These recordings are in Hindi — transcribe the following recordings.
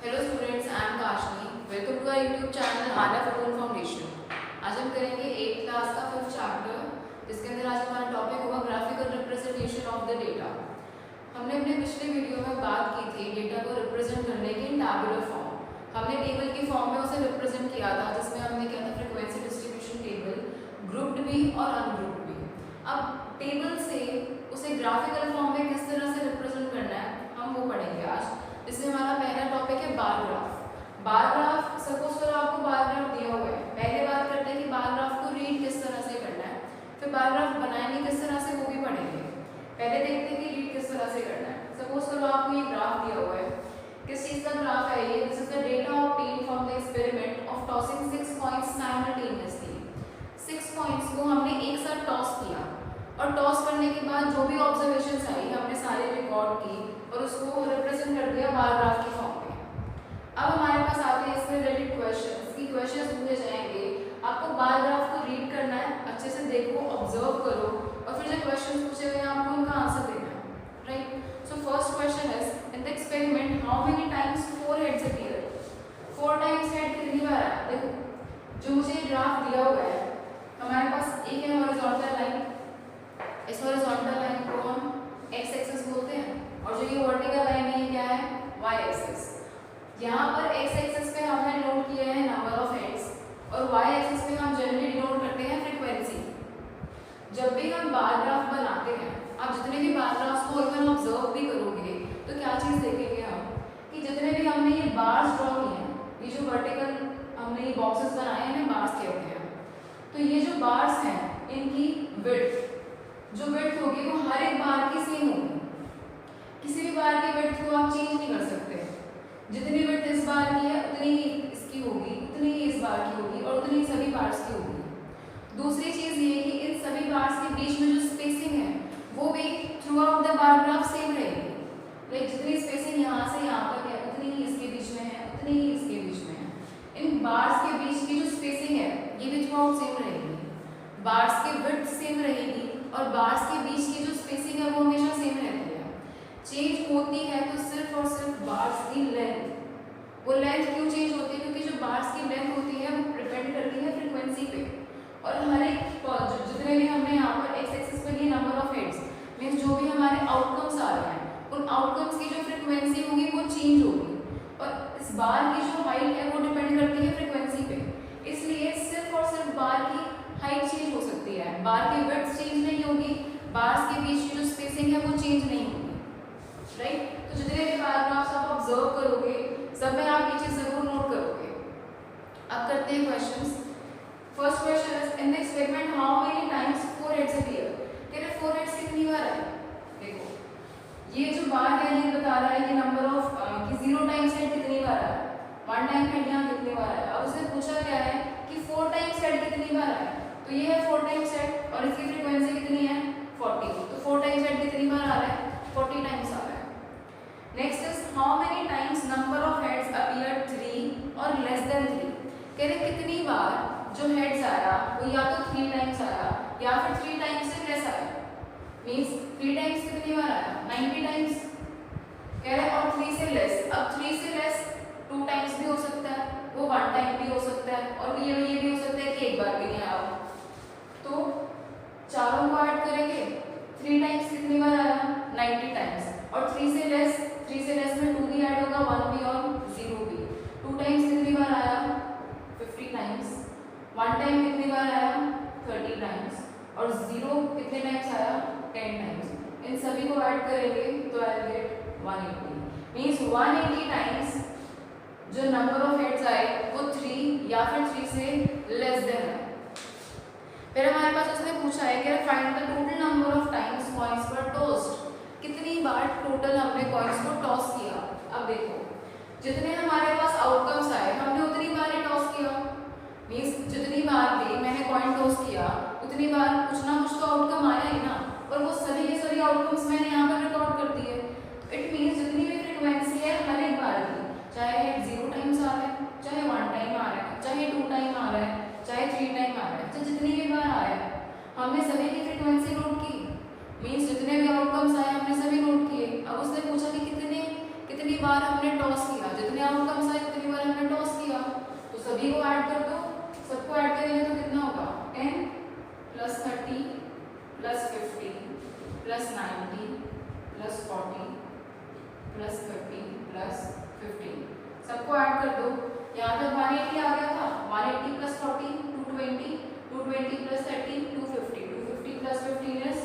Hello students, I am Kashni. Welcome to our YouTube channel Arya Football Foundation. आज हम करेंगे 8th क्लास का 5th चैप्टर, जिसके अंदर आज हमारा टॉपिक होगा graphical representation of the data. हमने अपने पिछले वीडियो में बात की थी डेटा को रिप्रेजेंट करने की इन टैबुलर फॉर्म। हमने टेबल की फॉर्म में उसे रिप्रेजेंट किया था, जिसमें हमने किया था फ्रीक्वेंसी डिस्ट्रीब्यूशन टेबल, ग्रुप्ड भी और अनग्रुप्ड भी। अब टेबल से उसे ग्राफिकल फॉर्म में किस तरह से रिप्रेजेंट करना है हम वो पढ़ेंगे आज। इसमें हमारा पहला टॉपिक है bar graph. Bar graph, suppose करो आपको बार ग्राफ दिया हुआ है। पहले बात करते हैं कि बार ग्राफ को रीड किस तरह से करना है, फिर बार ग्राफ बनाएंगे किस तरह से वो भी पढ़ेंगे। पहले देखते हैं कि रीड किस तरह से करना है। सपोज करो आपको ये ग्राफ दिया हुआ है, किस चीज का ग्राफ है ये? This is the data obtained from the experiment of tossing 6 points simultaneously. 6 points को हमने एक साथ टॉस किया और टॉस करने के बाद जो भी ऑब्जर्वेशंस आई हमने सारे रिकॉर्ड की और उसको रिप्रेजेंट कर दिया बार ग्राफ की फॉर्म में। अब हमारे पास आते हैं इसमें रिलेटेड क्वेश्चंस की क्वेश्चंस पूछे जाएंगे। आपको बार ग्राफ को रीड करना है, अच्छे से देखो, ऑब्जर्व करो और फिर जो क्वेश्चंस पूछे गए हैं आपको उनका आंसर देना है, right. So first question is in the experiment how many times 4 heads appear. 4 times head कितनी बार आया? देखो जो मुझे ग्राफ दिया हुआ है, हमारे पास एक है हॉरिजॉन्टल लाइन। इस हॉरिजॉन्टल लाइन को हम एक्स एक्सिस बोलते हैं और जो ये वर्टिकल लाइन है ये क्या है? Y axis. यहाँ पर एक्स एक्सिस पे हमने नोट किया है नंबर ऑफ हेड्स और वाई एक्सिस पे हम जनरली नोट करते हैं फ्रीक्वेंसी। जब भी हम बार ग्राफ बनाते हैं, आप जितने भी बार ग्राफ्स को इवन ऑब्जर्व भी करोगे तो क्या चीज़ देखेंगे हम कि जितने भी हमने ये बार्स ड्रॉ किए हैं, ये जो वर्टिकल हमने ये बॉक्सेस बनाए हैं इन्हें बार्स कहते हैं। तो ये जो बार्स हैं इनकी विड्थ, जो विड्थ होगी वो हर एक बार की सेम होगी। किसी भी बार की विड्थ को आप चेंज नहीं कर सकते। जितनी विड्थ इस बार की है उतनी ही इसकी होगी, उतनी ही इस बार की होगी और उतनी ही सभी बार्स की होगी। दूसरी चीज़ ये कि इन सभी बार्स के बीच में जो स्पेसिंग है वो भी through out the bar graph same रहेगी। लाइक जितनी स्पेसिंग यहाँ से यहाँ तक है उतनी ही इसके बीच में है, उतनी ही इसके बीच में है। इन बार्स के बीच की जो स्पेसिंग है ये भी थ्रू आउट सेम रहेगी। बार्स की विड्थ सेम रहेगी और बार्स के बीच की जो स्पेसिंग है वो हमेशा सेम रहती है। चेंज होती है तो सिर्फ और सिर्फ बार्स की लेंथ। वो लेंथ क्यों चेंज होती है? क्योंकि जो बार्स की लेंथ होती है वो डिपेंड करती है फ्रीक्वेंसी पे। और हर एक जितने भी हमने यहाँ पर एक्स एक्सिस पर ये नंबर ऑफ हेड्स मीन्स जो भी हमारे आउटकम्स आ रहे हैं उन आउटकम्स की जो फ्रीक्वेंसी होगी वो चेंज होगी और इस बार की जो हाइट है वो डिपेंड करती है फ्रीक्वेंसी पे। इसलिए सिर्फ और सिर्फ बार की हाइट चेंज हो सकती है, बार की विड्थ चेंज नहीं होगी, बार्स के बीच की जो स्पेसिंग है वो चेंज नहीं होगी, राइट। तो जितने भी बार ग्राफ्स आप ऑब्जर्व करोगे सब में आप ये चीज जरूर नोट करोगे। अब करते हैं questions. First question is in the experiment how many times 4 heads appear. कह रहे 4 हेड्स कितनी बार आए? देखो ये जो बार है ये बता रहा है कि नंबर ऑफ कि 0 टाइम्स हेड कितनी बार आया, 1 टाइम हेड यहाँ कितनी बार आया। अब उसने पूछा क्या है कि 4 टाइम्स हेड कितनी बार आया, तो ये है 4 टाइम्स हेड और इसकी फ्रीक्वेंसी कितनी है? 40। तो 4 टाइम्स हेड कितनी बार आ रहा है? 40 टाइम्स आ रहा है। Next is how many times number of heads appear 3 और लेस देन 3। कह रहे कितनी बार जो हेड्स आया वो या तो 3 टाइम्स आया या फिर 3 टाइम्स से लेस आया। मींस 3 टाइम्स कितनी बार आया? 90 टाइम्स। कह रहे और 3 से लेस, अब 3 से लेस 2 टाइम्स भी हो सकता है, वो 1 टाइम भी हो सकता है और ये भी हो सकता है कि एक बार भी नहीं आया। तो चारों को ऐड करेंगे, 3 टाइम्स कितनी बार आया? 90 टाइम्स। और 3 से लेस में 2 भी ऐड होगा, 1 भी और 0 भी। 2 टाइम्स कितनी बार आया? 50 टाइम्स। 1 टाइम कितनी बार आया? 30 टाइम्स और 0 कितने टाइम्स आया? 10 टाइम्स। इन सभी को ऐड करेंगे तो I will get 180। Means 180 times जो नंबर ऑफ हेड्स आए वो 3 या फिर 3 से लेस देन है। फिर हमारे पास उसने पूछा है कि find the total number of times coins were tossed. कितनी बार टोटल हमने कॉइन्स को टॉस किया। अब देखो जितने हमारे पास आउटकम्स आए हमने उतनी बार ही टॉस किया। मींस जितनी बार भी मैंने कॉइन टॉस किया उतनी बार कुछ ना कुछ तो आउटकम आया ही ना, और वो सभी के सभी आउटकम्स मैंने यहाँ पर रिकॉर्ड कर दिए। इट मीन्स जितनी भी फ्रीक्वेंसी है हर एक बार की, चाहे 0 टाइम्स आ रहा है, चाहे 1 टाइम आ रहा है, चाहे 2 टाइम आ रहा है, चाहे 3 टाइम आ रहा है, चाहे जितनी भी बार आया है हमने सभी की फ्रीक्वेंसी नोट की। मीन्स जितने भी आउटकम्स आए हमने सभी नोट किए। अब उसने पूछा कि कितनी बार हमने टॉस किया, जितने आउटकम्स आए उतनी बार हमने टॉस किया, तो सभी को ऐड कर दो। सबको ऐड करेंगे तो कितना होगा 10 + 30 + 50 + 90 + 40 + 30 + 15। सबको ऐड कर दो। यहाँ तक 180 आ गया था, 180 + 40 220, 220 + 30 250, 250 + 15 is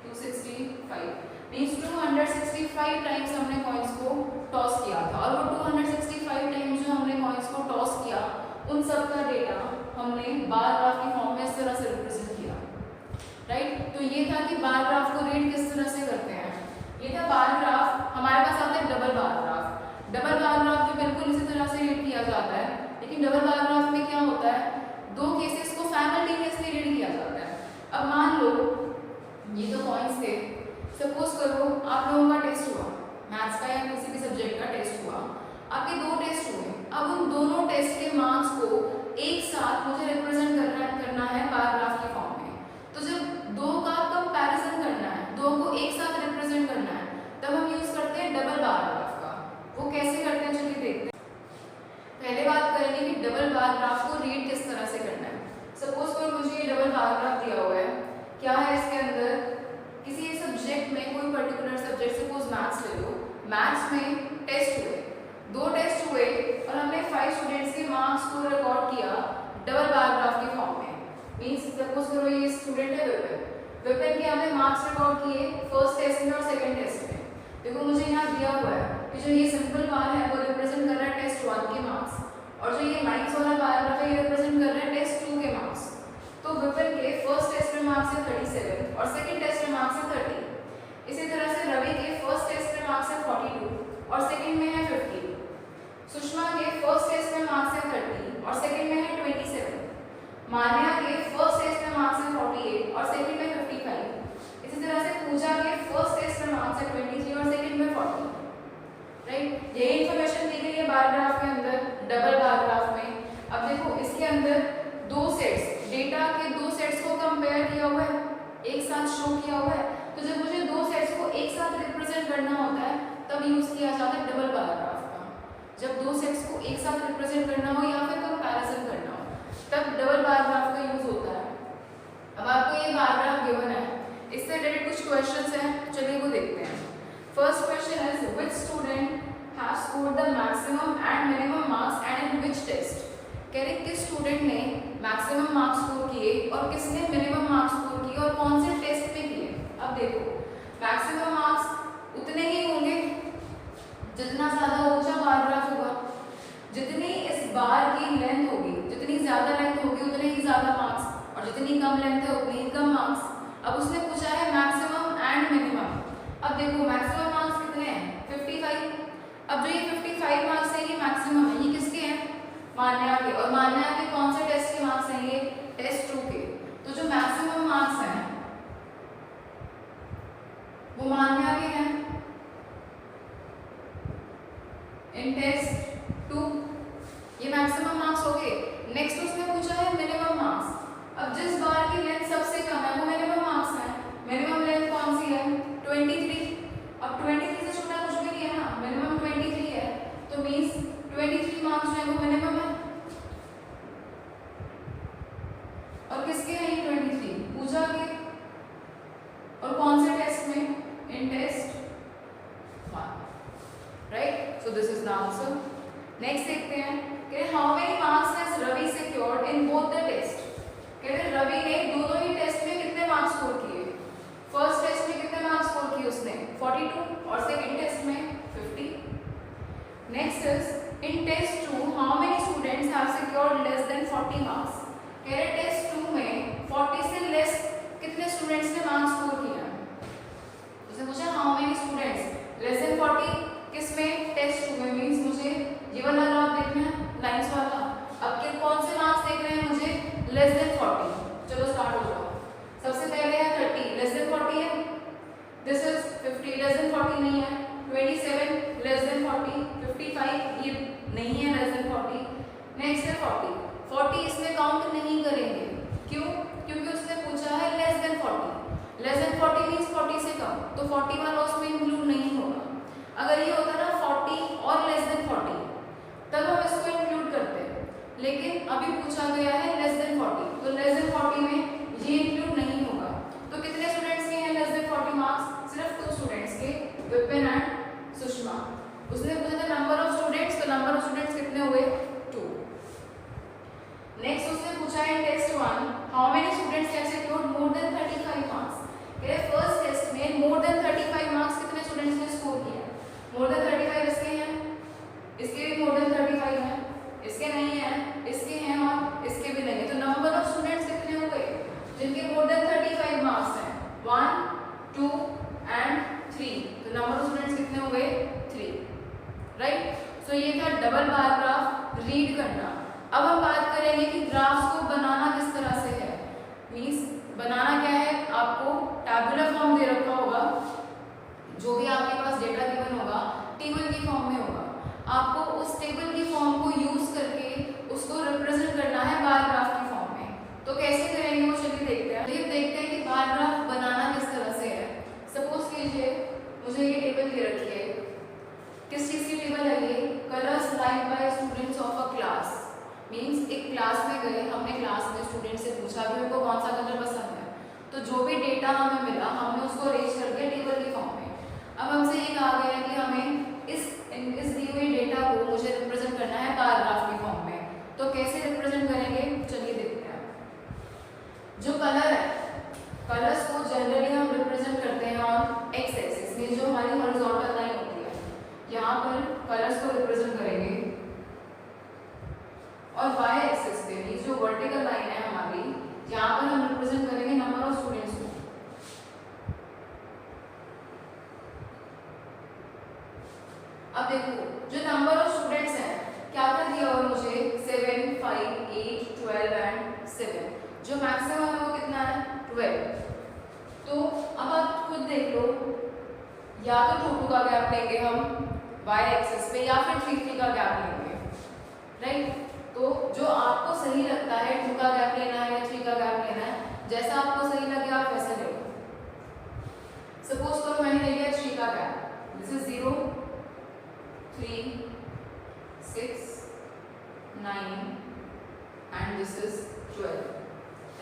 265। मीन्स 265 टाइम्स हमने कॉइन्स को टॉस किया था, और वो 265 टाइम्स जो हमने कॉइन्स को टॉस किया उन सब का डेटा हमने बार ग्राफ की फॉर्म में इस तरह से रिप्रेजेंट किया, राइट। तो ये था कि बार ग्राफ को रीड किस तरह से करते हैं। ये था बार ग्राफ। हमारे पास आता है double bar graph. Double bar graph जो बिल्कुल इसी तरह से रीड किया जाता है, लेकिन डबल बार ग्राफ में क्या होता है, दो केसेस को साइमल्टेनियसली रीड किया जाता है। अब मान लो ये तो कॉइन्स थे, सपोज करो आप लोगों का टेस्ट हुआ, मैथ्स का या किसी भी सब्जेक्ट का टेस्ट हुआ, आपके दो टेस्ट हुए। अब उन दोनों टेस्ट के मार्क्स को एक साथ मुझे रिप्रेजेंट करना है बार ग्राफ की फॉर्म में। तो जब दो का कंपैरिजन करना है, दो को एक साथ रिप्रेजेंट करना है, तब हम यूज करते हैं डबल बार ग्राफ का। वो कैसे करते हैं चलिए देखते हैं। पहले बात करेंगे कि डबल बार ग्राफ को रीड किस तरह से करना है। सपोज करो मुझे ये डबल बार ग्राफ दिया हुआ है, क्या है इसके अंदर, किसी एक सब्जेक्ट में, कोई पर्टिकुलर सब्जेक्ट, सपोज मैथ्स ले लो, मैथ्स में टेस्ट हुए, दो टेस्ट हुए, और हमने 5 स्टूडेंट्स के मार्क्स को रिकॉर्ड किया डबल बार ग्राफ की फॉर्म में। मींस सपोज करो ये स्टूडेंट है विपिन, विपिन के हमने मार्क्स रिकॉर्ड किए फर्स्ट टेस्ट में और सेकंड टेस्ट में। देखो मुझे यहाँ दिया हुआ है कि जो ये सिंपल बार है वो रिप्रेजेंट कर रहा है टेस्ट 1 के मार्क्स, और जो ये लाइन्स वाला बार ग्राफ है ये रिप्रेजेंट कर रहा है टेस्ट 2 के मार्क्स। तो विपिन के फर्स्ट टेस्ट में मार्क्स है 37 और सेकंड टेस्ट में मार्क्स है 30। इसी तरह से रवि के फर्स्ट टेस्ट में मार्क्स है 42 और सेकंड में है 50। सुषमा के फर्स्ट टेस्ट में मार्क्स है 30 और सेकंड में है 27। मान्या के फर्स्ट टेस्ट में मार्क्स है 48 और सेकंड में 55। इसी तरह से पूजा के फर्स्ट टेस्ट में मार्क्स है 23 और सेकंड में 40। राइट, यही इंफॉर्मेशन दी गई है बार ग्राफ के अंदर, डबल बार ग्राफ में। अब देखो इसके अंदर दो सेट्स, डेटा के दो सेट्स को कंपेयर किया हुआ है, एक साथ शो किया हुआ है। तो जब मुझे दो सेट्स को एक साथ रिप्रेजेंट करना होता है तब यूज किया जाता है डबल बार ग्राफ का। जब दो सेट्स को एक साथ रिप्रेजेंट करना हो या फिर कंपैरिजन करना हो तब डबल बार ग्राफ का यूज होता है। अब आपको ये बार ग्राफ गिवन है, इससे रिलेटेड कुछ क्वेश्चंस हैं, चलिए वो देखते हैं। First question is which student have scored the maximum and minimum marks and in which test. कह रहे किस स्टूडेंट ने मैक्सिमम मार्क्स स्कोर किए और किसने मिनिमम मार्क्स स्कोर किए और कौन से टेस्ट में किए। अब देखो मैक्सिमम मार्क्स उतने ही होंगे जितना ज्यादा ऊंचा बार ग्राफ होगा, जितनी इस बार की लेंथ होगी, जितनी ज्यादा लेंथ होगी उतने ही ज्यादा मार्क्स, और जितनी कम लेंथ है उतने ही कम मार्क्स। अब उसने पूछा है मैक्सिमम एंड मिनिमम। अब देखो मैक्सिमम मार्क्स कितने हैं 55। अब जो ये 55 मार्क्स है ये मैक्सिमम है, ये किसके हैं मान्या के, और मान्या के कौन से टेस्ट के मार्क्स हैं ये टेस्ट 2 के। तो जो मैक्सिमम मार्क्स हैं वो मान्या के हैं इन टेस्ट 2, ये मैक्सिमम मार्क्स हो गए। नेक्स्ट उसने पूछा है मिनिमम मार्क्स। अब जिस बार की लेंथ सबसे कम है वो मिनिमम मार्क्स है। मिनिमम लेंथ कौन सी है 23। अब 23 से छोटा कुछ भी नहीं है ना, मिनिमम 23 है, तो मींस 23 मार्क्स जो है वो मिनिमम है। और किसके हैं ये 23 पूजा के, और कौन से टेस्ट में in test 1। Right, so this is the answer. Next देखते हैं कि how many marks has Ravi secured in both the test. कहते हैं रवि ने दोनों ही टेस्ट में कितने मार्क्स स्कोर किए। फर्स्ट टेस्ट में कितने मार्क्स स्कोर किए उसने 42 और सेकंड टेस्ट में 50। Next is in test 2 how many students have secured less than 40 marks. कह रहे टेस्ट 2 में 40 से लेस कितने स्टूडेंट्स ने मार्क्स स्कोर किया। जैसे मुझे how many students less than 40 किसमें टेस्ट 2 में, मींस मुझे ये वाला ग्राफ देखना है लाइंस वाला। अब के कौन से मार्क्स देख रहे हैं मुझे लेस देन 40। चलो स्टार्ट हो जाओ। सबसे पहले है 30 लेस देन 40 है, दिस इज 50 लेस देन 40 नहीं है, 27 लेस देन 40, 55 ये नहीं है लेस देन 40। नेक्स्ट है 40 इसमें काउंट नहीं करेंगे, क्यों, क्योंकि उसने पूछा है less than 40। Less than 40 means 40 से कम, तो 40 वाला उसमें इंक्लूड नहीं होगा। अगर ये होता ना 40 test 1 how many students have secured more than 35 marks. कह रहे फर्स्ट टेस्ट में मोर देन 35 मार्क्स कितने स्टूडेंट्स ने स्कोर किया। मोर देन 35 इसके हैं, इसके भी मोर देन 35 हैं, इसके नहीं है, इसके हैं और इसके भी नहीं है। तो नंबर ऑफ स्टूडेंट्स कितने हो गए जिनके मोर देन 35 मार्क्स हैं, 1 2 एंड 3। तो नंबर ऑफ स्टूडेंट्स कितने हो गए 3, राइट। सो ये था डबल बार ग्राफ रीड करना। अब हम बात करेंगे कि ग्राफ्स को बनाना किस तरह से है। मींस बनाना क्या है, आपको टैबुलर फॉर्म दे रखा होगा, जो भी आपके पास डेटा गिवन होगा टेबल की फॉर्म में होगा, आपको उस टेबल की फॉर्म को यूज करके उसको रिप्रेजेंट करना है बार ग्राफ की फॉर्म में। तो कैसे करेंगे वो चलिए देखते हैं। चलिए देखते हैं कि बार ग्राफ बनाना किस तरह से है। सपोज कीजिए मुझे ये टेबल दे रखी है, किस चीज की टेबल है ये, colours like by students of a class. Means एक क्लास में गए, हमने क्लास में स्टूडेंट से पूछा कि उनको कौन सा कलर पसंद है, तो जो भी डेटा हमें मिला हमने उसको अरेंज कर दिया टेबल की फॉर्म में। अब हमसे ये कहा गया है कि हमें इस दी हुई डेटा को मुझे रिप्रेजेंट करना है बार ग्राफ की फॉर्म में। तो कैसे रिप्रेजेंट करेंगे चलिए देखते हैं। जो कलर है, कलर्स को जनरली हम रिप्रेजेंट करते हैं ऑन एक्स एक्सिस, मींस जो हमारी हॉरिजॉन्टल लाइन होती है, यहाँ पर कलर्स को रिप्रेजेंट करेंगे, और वाई एक्सिस पे मींस जो वर्टिकल लाइन है हमारी, यहाँ पर हम रिप्रेजेंट करेंगे नंबर ऑफ स्टूडेंट्स को। अब देखो जो नंबर ऑफ स्टूडेंट्स हैं क्या क्या दिया हुआ मुझे, 7 5 8 12 एंड 7। जो मैक्सिमम है वो कितना है 12। तो अब आप खुद देख लो, या तो 2 2 का गैप लेंगे हम y एक्सिस पे, या फिर 3 3 का गैप लेंगे, राइट। तो जो आपको सही लगता है 2 का गैप लेना है या 3 का गैप लेना है, जैसा आपको सही लगे आप वैसे ले लो। सपोज करो मैंने ले लिया 3 का gap, this is 0 3 6 9 and this is 12,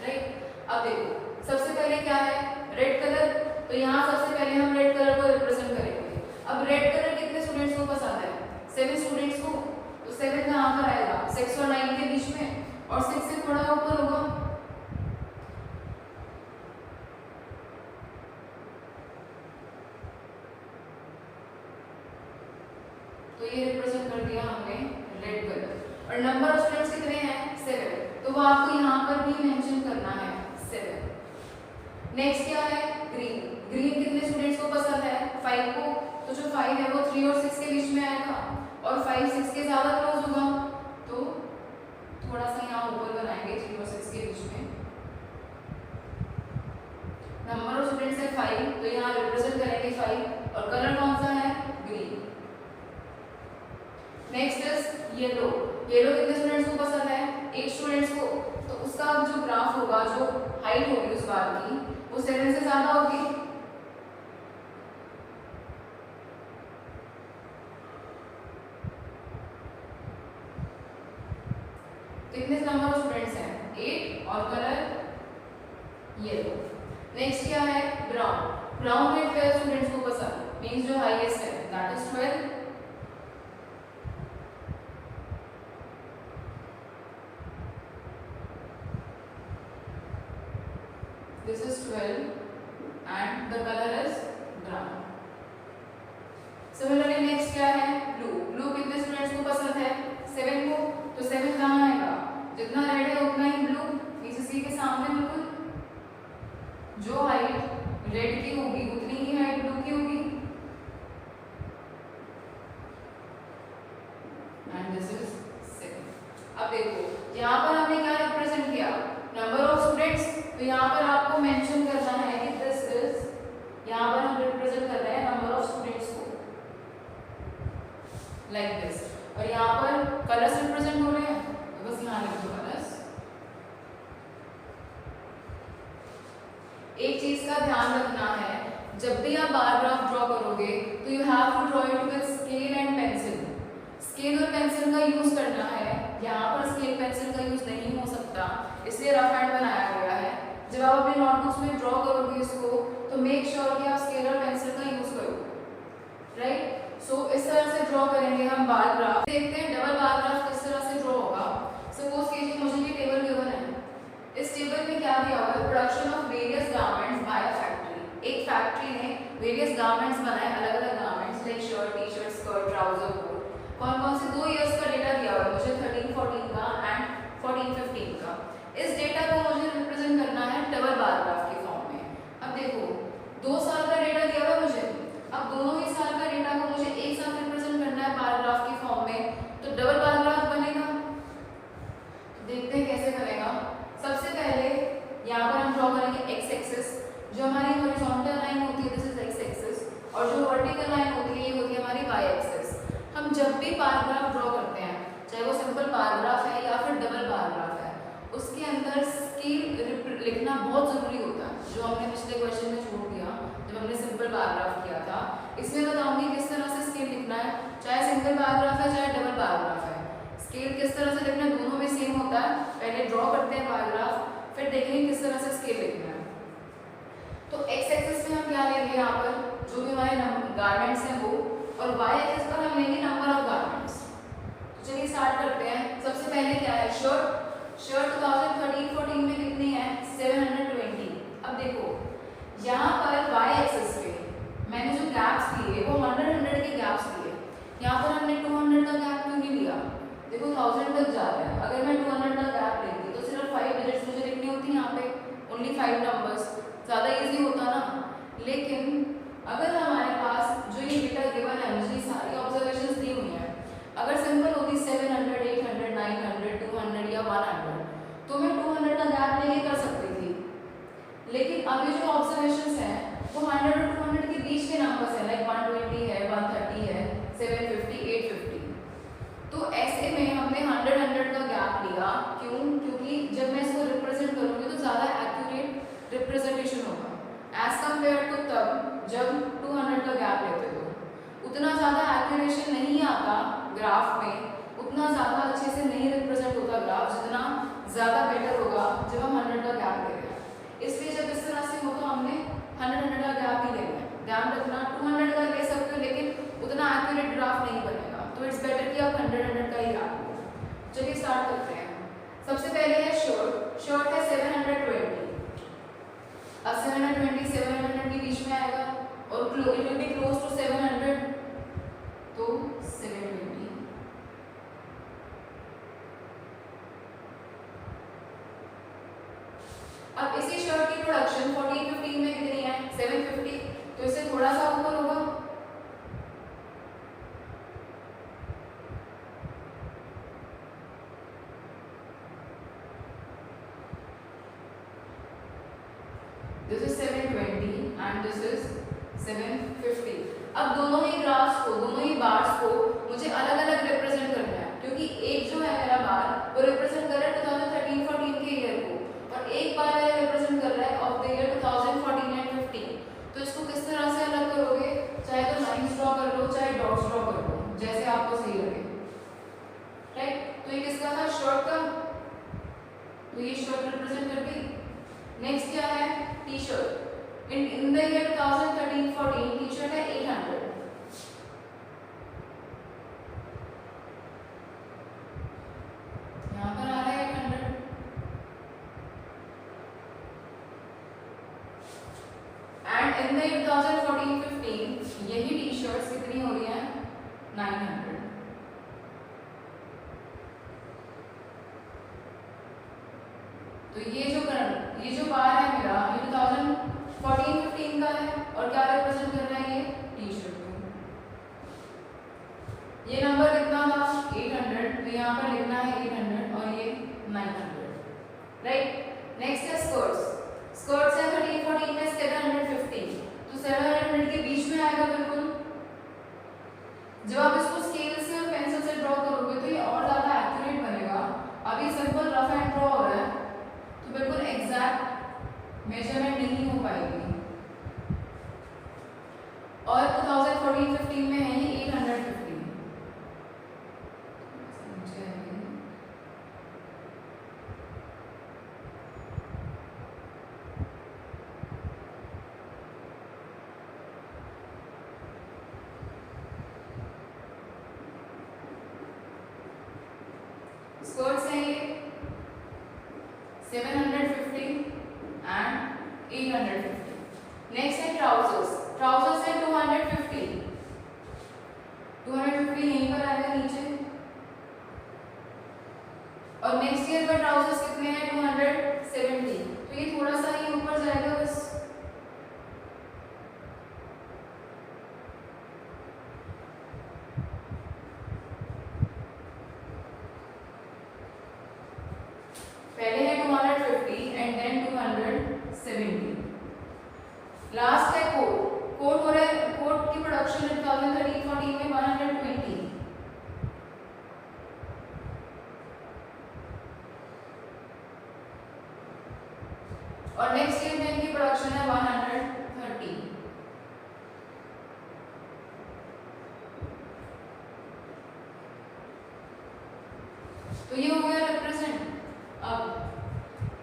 right. अब देखो सबसे पहले क्या है रेड कलर, तो यहाँ सबसे पहले हम रेड कलर को रिप्रेजेंट करेंगे। अब रेड कलर कितने स्टूडेंट्स को पसंद है, 7 स्टूडेंट्स को। तो 7 कहाँ पर आएगा, 6 और 9 के बीच में, और 6 से थोड़ा ऊपर होगा। तो ये रिप्रेजेंट कर दिया हमने रेड कलर। और नंबर ऑफ स्टूडेंट्स कितने हैं 7, तो वो आपको यहाँ पर भी मेंशन करना है 7। नेक्स्ट क्या है ग्रीन। ग्रीन कितने स्टूडेंट्स को पसंद है 5 को, तो जो 5 है वो 3 और 6 के बीच में आएगा, और 5 6 के ज्यादा क्लोज होगा, तो थोड़ा सा यहाँ ऊपर बनाएंगे 3 और 6 के बीच में। नंबर ऑफ स्टूडेंट्स है 5, तो यहाँ रिप्रेजेंट करेंगे 5, और कलर कौन सा है green. Next is yellow. Yellow कितने स्टूडेंट्स को पसंद है 8 स्टूडेंट्स को, तो उसका जो ग्राफ होगा, जो हाइट होगी उस बार की, वो 7 से ज्यादा होगी। कितने नंबर ऑफ स्टूडेंट्स हैं 8, और कलर येलो। नेक्स्ट क्या है ब्राउन। ब्राउन में 12 स्टूडेंट्स को पसंद, मींस जो हाईएस्ट है that is 12। This is 12 and the color is brown. Similarly next क्या है blue. Blue कितने स्टूडेंट्स को पसंद है 7 को, तो 7 कहाँ आएगा, जितना रेड है उतना ही ब्लू, इसी के सामने बिल्कुल। जो हाइट रेड की होगी उतनी ही हाइट ब्लू की होगी, एंड दिस इज 7। अब देखो यहाँ पर हमने क्या रिप्रेजेंट किया नंबर ऑफ स्टूडेंट्स, तो यहाँ पर आपको मेंशन करना है कि दिस इज, यहाँ पर हम रिप्रेजेंट कर रहे हैं नंबर ऑफ स्टूडेंट्स को लाइक दिस, और यहाँ पर कलर्स रिप्रेजेंट हो रहे हैं, तो बस यहाँ लिख दो कलर्स। एक चीज का ध्यान रखना है, जब भी आप बार ग्राफ ड्रॉ करोगे तो you have to draw it with scale and pencil. Scale और पेंसिल का यूज करना है, यहाँ पर स्केल पेंसिल का यूज नहीं हो सकता, इसलिए रफ हैंड बनाया गया है। जब आप अपने नोटबुक्स में ड्रॉ करोगे इसको, तो मेक श्योर कि आप स्केल और पेंसिल का यूज करो, राइट। सो इस तरह से ड्रॉ करेंगे हम बार ग्राफ। देखते हैं डबल बार ग्राफ किस तरह से ड्रॉ होगा। सपोज कीजिए मुझे ये टेबल गिवन है, production of various garments by a factory. एक फैक्ट्री ने वेरियस गारमेंट्स बनाए, अलग अलग garments like shirt, T shirt, skirt, trouser, coat. कौन कौन से 2 ईयर्स का डेटा दिया हुआ है मुझे, 13-14 का एंड 14-15 का। इस डेटा को मुझे रिप्रेजेंट करना है डबल बार ग्राफ के फॉर्म में। अब देखो 2 साल का डेटा दिया हुआ है मुझे, अब दोनों ही साल का डेटा को मुझे एक साथ रिप्रेजेंट करना है बार ग्राफ के फॉर्म में, तो डबल बार ग्राफ बनेगा। देखते हैं कैसे बनेगा। सबसे पहले यहाँ पर हम ड्रॉ करेंगे एक्स एक्सिस, जो हमारी हॉरिजॉन्टल लाइन होती है दिस इज एक्स एक्सिस, और जो वर्टिकल लाइन होती है ये होती है हमारी वाई एक्सिस। हम जब भी बार ग्राफ ड्रॉ करते हैं, चाहे वो सिंपल बार ग्राफ है या फिर डबल बार ग्राफ है, उसके अंदर स्केल लिखना बहुत जरूरी होता है, जो हमने पिछले क्वेश्चन में छोड़ दिया जब हमने सिंपल बार ग्राफ किया था। इसमें बताऊंगी किस तरह से स्केल लिखना है, चाहे सिंगल बार ग्राफ है चाहे डबल बार ग्राफ है। स्केल किस तरह से लिखना है, दोनों में सेम होता है। पहले ड्रॉ करते हैं बार ग्राफ, फिर देखेंगे किस तरह से स्केल लिखना है। तो एक्स एक्सिस में हम क्या लेंगे, यहाँ पर जो भी हमारे गारमेंट्स हैं वो, और वाई एक्सिस पर हम लेंगे नंबर ऑफ गारमेंट्स। तो चलिए स्टार्ट करते हैं। सबसे पहले क्या है, शर्ट। शर्ट 2013-14 में कितनी है, 720। अब देखो यहाँ पर वाई एक्सिस पे मैंने जो गैप्स लिए वो 100 के गैप्स लिए। यहाँ पर हमने 200 का गैप क्यों नहीं लिया, देखो 1000 तक जा रहा है। अगर मैं 200 का गैप लेती तो सिर्फ 5 डिजिट्स मुझे लिखनी होती यहाँ पे, ओनली 5 नंबर्स, ज़्यादा इजी होता ना। लेकिन अगर हमारे पास जो ये डेटा गिवन है, मुझे सारी ऑब्जर्वेशंस दी हुई हैं, अगर सिंपल होती 700, 800, 900, 200 या 100, तो मैं 200 का गैप लेके कर सकती थी। लेकिन अभी जो ऑब्जर्वेशंस हैं वो 100 और 200 के बीच के नंबर्स हैं, लाइक 120 है, 130 है, 750, 850। तो ऐसे में हमने 100 का गैप लिया। क्यों? क्योंकि जब मैं इसको रिप्रेजेंट करूँगी तो ज़्यादा एक्यूरेट रिप्रेजेंटेशन होगा एज कम्पेयर टू तब जब 200 का गैप लेते तो उतना ज़्यादा एक्यूरेशन नहीं आता ग्राफ में, उतना ज़्यादा अच्छे से नहीं रिप्रेजेंट होता ग्राफ, जितना ज़्यादा बेटर होगा जब हम 100 का गैप ले रहे हैं। इसलिए जब इस तरह से हो तो हमने 100 का गैप ही लेना है। ध्यान रखना 200 का ले सकते हो लेकिन उतना एक्यूरेट ग्राफ नहीं बनेगा, तो इट्स बेटर कि आप 100 का ही ग्राफ लो। चलिए स्टार्ट करते हैं। सबसे पहले है शर्ट। शर्ट है 720। अब 720 700 के बीच में आएगा और it will be close to 700, तो 720। अब इसी शर्ट की प्रोडक्शन 14-15 में कितनी है, 750, तो इससे थोड़ा सा ऊपर होगा। This is 720 and this is 750। अब दोनों ही ग्राफ्स को, दोनों ही बार्स को मुझे अलग अलग रिप्रेजेंट करना है, क्योंकि एक जो है मेरा बार वो रिप्रेजेंट कर रहा है 2013-14 के ईयर को, और एक बार मेरा रिप्रेजेंट कर रहा है ऑफ द ईयर 2014 एंड 15। तो इसको किस तरह से अलग करोगे, चाहे तो लाइन्स ड्रॉ कर लो चाहे डॉट्स ड्रॉ कर लो, जैसे आपको सही लगे, राइट। तो ये किसका था, शर्ट का, तो ये शर्ट रिप्रेजेंट कर दी। नेक्स्ट क्या है, T shirt. In the year 2013-14 T shirt है 800। यहाँ पर आ रहा है 800। एंड इन द ईयर 2014-15 यही टी शर्ट्स कितनी हो रही हैं, 900। तो ये जो बार है मेरा, ये 2014-15 का है, और क्या रिप्रेजेंट कर रहा है, ये टी शर्ट को। ये नंबर कितना था, 800, तो यहाँ पर लिखना है 800 और ये 900, राइट। नेक्स्ट है स्कर्ट्स। स्कर्ट्स है 13-14 में 750, तो 700 के बीच में आएगा बिल्कुल। जब आप इसको स्केल से और पेंसिल से ड्रॉ करोगे तो ये और ज़्यादा एक्यूरेट बनेगा। अभी सिंपल रफ एंड ड्रॉ हो रहा है तो बिल्कुल एग्जैक्ट मेजरमेंट नहीं हो पाएगी। और 2014-15 में है ये 850। स्कर्ट्स है ये 750 एंड 250 यहीं पर आएगा नीचे, और नेक्स्ट ईयर पर ट्राउजर्स कितने हैं 270, तो ये थोड़ा सा ही ऊपर जाएगा बस। पहले है 250 एंड देन 270। लास्ट है कोट हो रहा है, कोट की प्रोडक्शन 2013-14 में 120, और नेक्स्ट ईयर में इनकी प्रोडक्शन है 130। तो ये हो गया रिप्रेजेंट। अब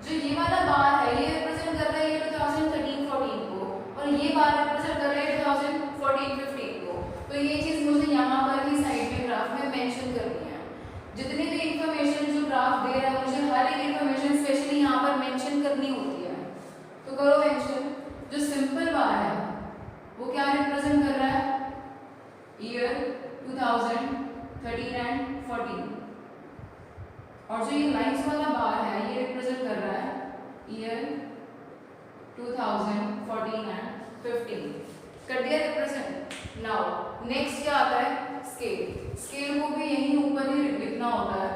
जो ये वाला बार है ये रिप्रेजेंट कर रहा है ये 2013-14 को, और ये बार रिप्रेजेंट कर रहा है 2014-15 को। तो ये चीज मुझे यहाँ पर ही साइड में ग्राफ में मेंशन करनी है। जितनी भी इंफॉर्मेशन जो ग्राफ दे रहा है मुझे हर एक इंफॉर्मेशन स्पेशली यहाँ पर मेंशन करनी होती है, तो करो मेंशन। जो सिंपल बार है वो क्या रिप्रेजेंट कर रहा है ईयर 2013 एंड 14, और जो ये लाइंस वाला बार है ये रिप्रेजेंट कर रहा है ईयर 2014 एंड 15। कर दिया रिप्रेजेंट। नाउ नेक्स्ट क्या आता है स्केल। स्केल को भी यहीं ऊपर ही लिखना होता है।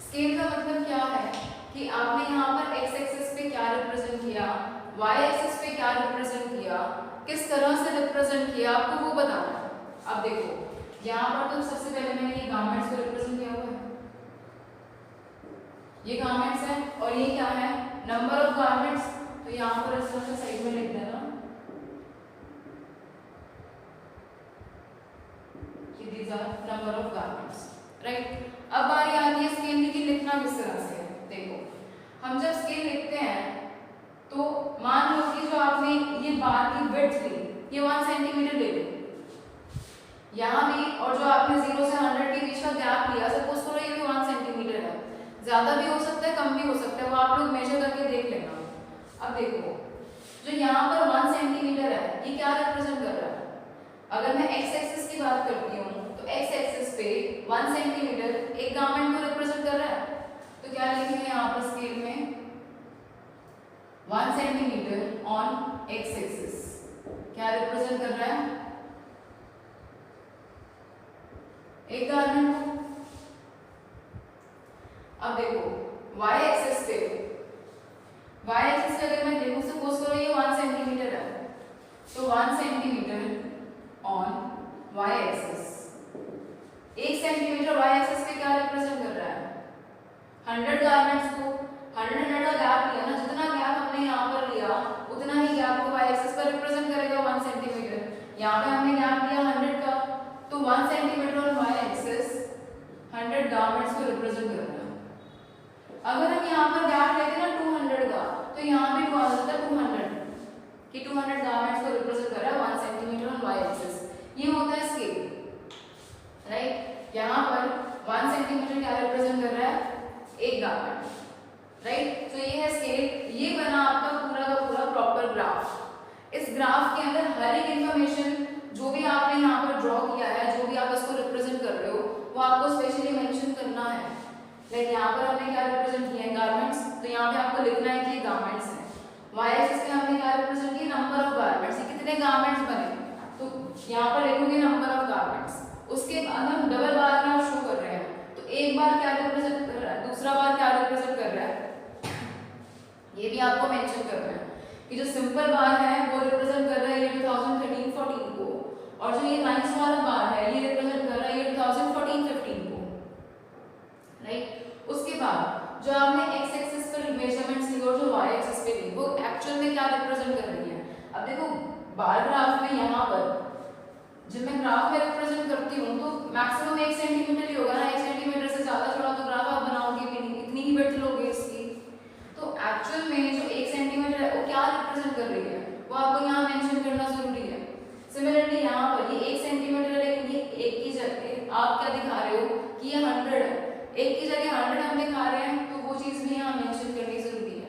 स्केल का मतलब क्या है कि आपने यहाँ पर एक्स एक्सिस पे क्या रिप्रेजेंट किया, वाई एक्सिस पे क्या रिप्रेजेंट किया, किस तरह से रिप्रेजेंट किया, आपको वो बताना है। अब देखो यहाँ पर तो सबसे पहले मैंने ये गारमेंट्स को रिप्रेजेंट किया हुआ है, ये गारमेंट्स है, और ये क्या है नंबर ऑफ गारमेंट्स। तो यहाँ पर इस तरह से साइड में लिख देना कि these are number of garments, right. अब बारी आती है स्केल की लिखना किस तरह से है। देखो हम जब स्केल लिखते हैं तो मान लो कि जो आपने ये बार की विड्थ ली ये 1 सेंटीमीटर ले ली यहाँ भी, और जो आपने 0 से 100 के बीच का गैप लिया सपोज करो ये भी 1 सेंटीमीटर है, ज्यादा भी हो सकता है कम भी हो सकता है, वो आप लोग मेजर करके देख लेना। अब देखो जो यहाँ पर 1 सेंटीमीटर है ये क्या रिप्रेजेंट कर रहा है। अगर मैं एक्स एक्सिस की बात करती हूँ तो एक्स एक्सिस पे 1 सेंटीमीटर एक गारमेंट को रिप्रेजेंट कर रहा है, तो क्या लिखेंगे यहाँ पर स्केल में 1 सेंटीमीटर ऑन एक्स एक्सिस क्या रिप्रेजेंट कर रहा है एक गारमेंट को। अब देखो y एक्सिस पे अगर मैं देखूं सपोज करो ये 1 सेंटीमीटर है, तो 1 centimetre on y axis, 1 centimetre y axis पे क्या रिप्रेजेंट कर रहा है 100 गारमेंट्स को। 100 का गैप लिया ना, जितना गैप हमने यहाँ पर लिया उतना ही गैप को y एक्सिस पर रिप्रेजेंट करेगा 1 सेंटीमीटर। यहाँ पे हमने गैप लिया 100 का, तो 1 centimetre on y axis 100 garments को रिप्रेजेंट कर रहा है। अगर हम यहाँ पर गैप लेते ना 200 का, तो यहाँ भी आ जाता है 200 कि 200 गारमेंट्स को रिप्रेजेंट कर रहा है 1 सेंटीमीटर ऑन y एक्सिस। ये होता है स्केल, राइट। यहाँ पर 1 सेंटीमीटर क्या रिप्रेजेंट कर रहा है एक गारमेंट, राइट। तो ये है स्केल। ये बना आपका पूरा का पूरा प्रॉपर ग्राफ। इस ग्राफ के अंदर हर एक इंफॉर्मेशन जो भी आपने यहाँ पर ड्रॉ किया है, जो भी आप इसको रिप्रेजेंट कर रहे हो, वो आपको स्पेशली मेंशन करना है। लाइक यहाँ पर हमने क्या रिप्रेजेंट किया है गारमेंट्स, तो यहाँ पे आपको लिखना है कि ये गारमेंट्स हैं। वाई एक्सिस पे हमने क्या रिप्रेजेंट किया नंबर ऑफ गारमेंट्स, कितने गारमेंट्स बने, तो यहाँ पर लिखोगे नंबर ऑफ गारमेंट्स। उसके बाद हम डबल बार में शो कर रहे हैं, तो एक बार क्या रिप्रेजेंट कर रहा है, दूसरा बार क्या रिप्रेजेंट कर रहा है, ये भी आपको मेंशन करना है कि जो सिंपल बार है वो रिप्रेजेंट कर रहा है ये 2013-14 को, और जो ये लाइंस वाला बार है ये रिप्रेजेंट कर रहा है ये 2014-15 को, राइट। उसके बाद जो आपने एक्स एक्सिस पर मेजरमेंट्स ली और जो वाई एक्सिस पे ली वो एक्चुअल में क्या रिप्रेजेंट कर रही है। अब देखो बार ग्राफ में यहाँ पर जब मैं ग्राफ में रिप्रेजेंट करती हूँ तो मैक्सिमम 1 सेंटीमीटर ही होगा ना, 1 सेंटीमीटर से ज्यादा थोड़ा तो ग्राफ आप बनाओगे भी नहीं, इतनी ही विड्थ लोगे इसकी। तो एक्चुअल में जो 1 सेंटीमीटर है वो क्या रिप्रेजेंट कर रही है वो आपको यहाँ मेंशन करना जरूरी है। सिमिलरली यहाँ पर ये 1 सेंटीमीटर है, ये एक की जगह आप क्या दिखा रहे हो कि ये 100 है, एक की जगह 100 हम दिखा रहे हैं, तो वो चीज भी यहाँ मेंशन करनी जरूरी है,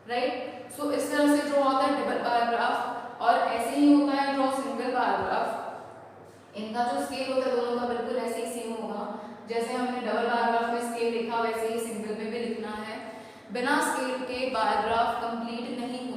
राइट। सो इस तरह से ड्रॉ होता है डबल बार ग्राफ, और ऐसे ही होता है ड्रॉ सिंगल बार ग्राफ। इनका जो हमने डबल पैराग्राफ में स्केल लिखा वैसे ही सिंगल में भी लिखना है। बिना स्केल के पैराग्राफ कंप्लीट नहीं